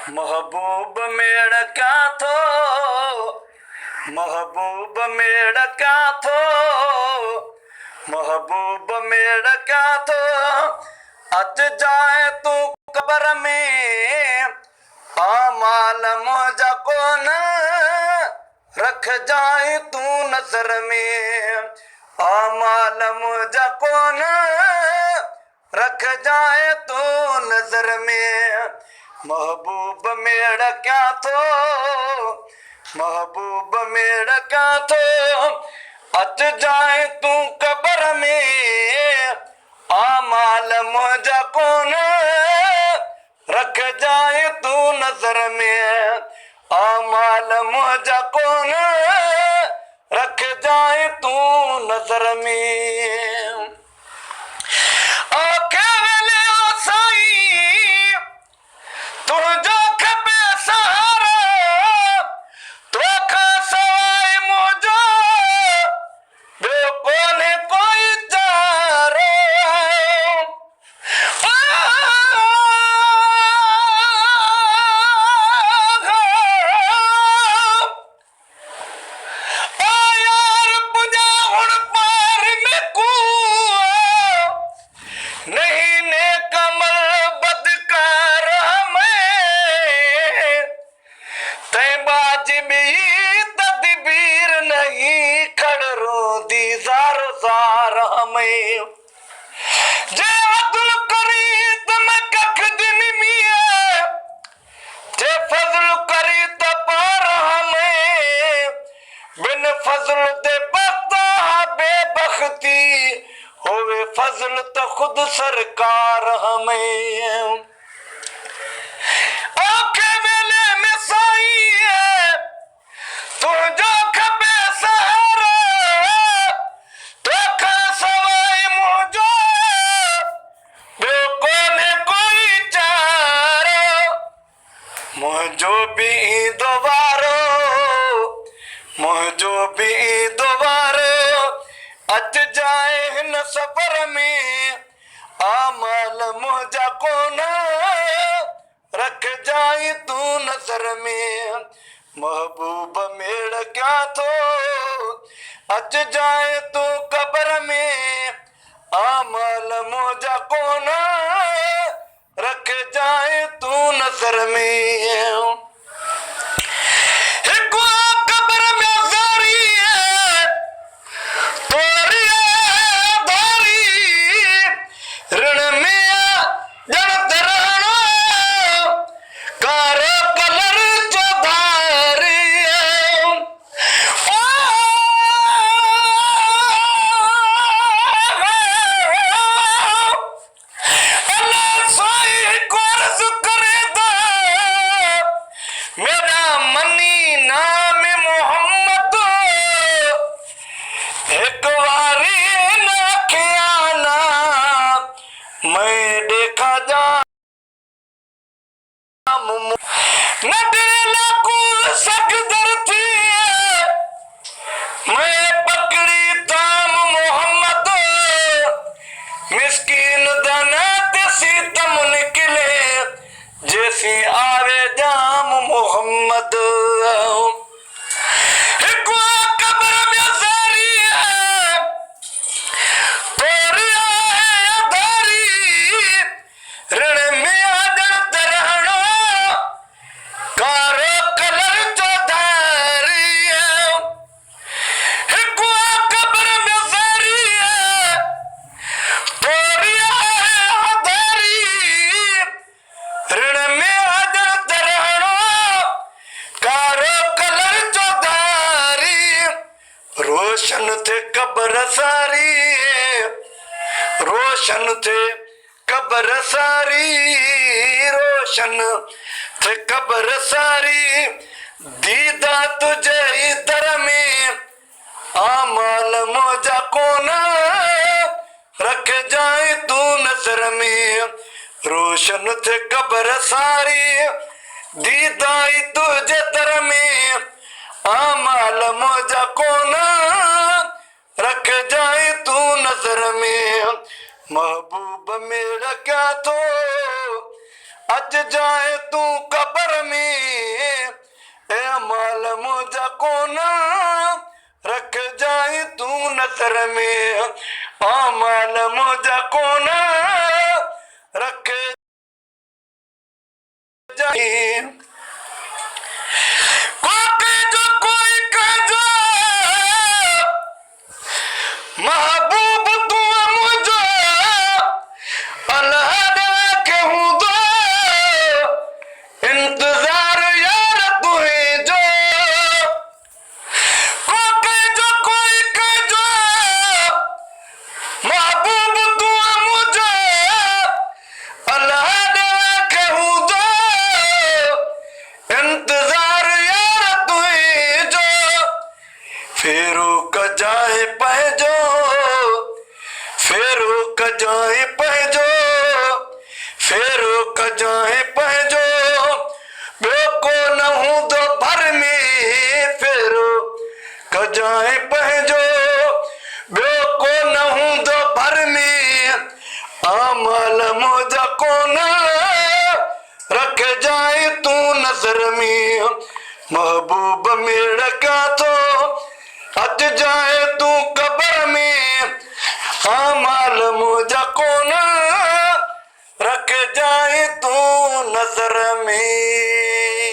महबूब मेड़ क्या थो, महबूब मेड़ क्या थो, महबूब मेड़ क्या थो। अच जाए तू कब्र में आमाल मुझा कोन रख जाए तू नजर में, आमाल मुझा कोन रख जाए तू नजर में। महबूब मेड़ क्या थो, महबूब मेड़ क्या थो। अच जाए तू कब्र में आमाल मुझा कोन रख जाए तू नजर में, आमाल मुझा कोन रख जाए तू नजर में। आखे वेले साईं तुझो खपे सहारा, तोखा सवाइ मुझो ॿियो कोन्हे कोई चारो। यार पुॼा हुण पार में कूआ नहीं ने कमल बदकार में तय बाज भी तदबीर नहीं खड़रो दी ज़ार ज़ार में। जे अदल करी तम कख दिन मिया, जे फजल करी त पार में बिन फजल दे बख्ता बेबख्ती होवे फजल तो खुद सरकार हमें। आखे वेले में साईं तुझो खपे सहारा, तोखा सवाइ मुझो ॿियो कोन्हे कोई चारो। मुंहिंजो बि ईंदो वारो, मुंहिंजो बि ईंदो वारो। अच जाए हिन सफ़र में आमाल मुझा कोन रख जाए तू नजर में। महबूब मेड़ क्या थो, अच जाए तू कब्र में आमाल मुझा कोन रख जाए तू नजर में। हिकु कब्र में ज़ारी है तोरी धारी, ऋण में जण तरणो कारो कलर चौधारी। अल्लाह साईं कोर्स करे दा मेरा मनी नाम मोहम्मद, एक बारी न खियाना मैं देखा जा नडला को सकदर थी मैं पकड़ी ताम मोहम्मद। मिस्कीन दाना देसी तम निकले जैसी आवे जाम मोहम्मद। हिकु कब्र में ज़ारी है तोरी आहे धारी, ऋण में आदर तरहणो कारो कलर चौधारी। हिकु कब्र में ज़ारी है तोरी आहे धारी, ऋण में आदर तरहणो कारो कलर चौधारी। रोशन थे कब्र सारी, रोशन थे कब्र सारी, रोशन थे कब्र सारी। दीदा तुझे इधर में आमाल मुझा कोन रख जाए तू नजर में। रोशन थे कब्र सारी, दीदाई तुझे दर में आमाल मुझा कोन रख जाए तू नजर में महबूब मेरा क्या तो अज जाए तू कबर में ए माल मुझा कौन रख जाए तू नजर में माल मुझा कौन रख जाए कोई कह महबूब तू मुझे अल्लाह के हूँ दो इंतजार यार तुहे जो कोई कह जो महबूब तू मुझे अल्लाह के हूँ दो इंतजार यार तुहे जो फेरू का जाए पहजो फेरू का जाए पहजो फेरू का जाए पहजो बेको न हूँ दो भर में फेरू का जाए पहजो बेको न हूँ दो भर में अमल मुझा कौन रख जाए तू नजर में महबूब मेरा का तो अज जाए तू कबर में माल मुझा कौन रख जाए तू नजर में।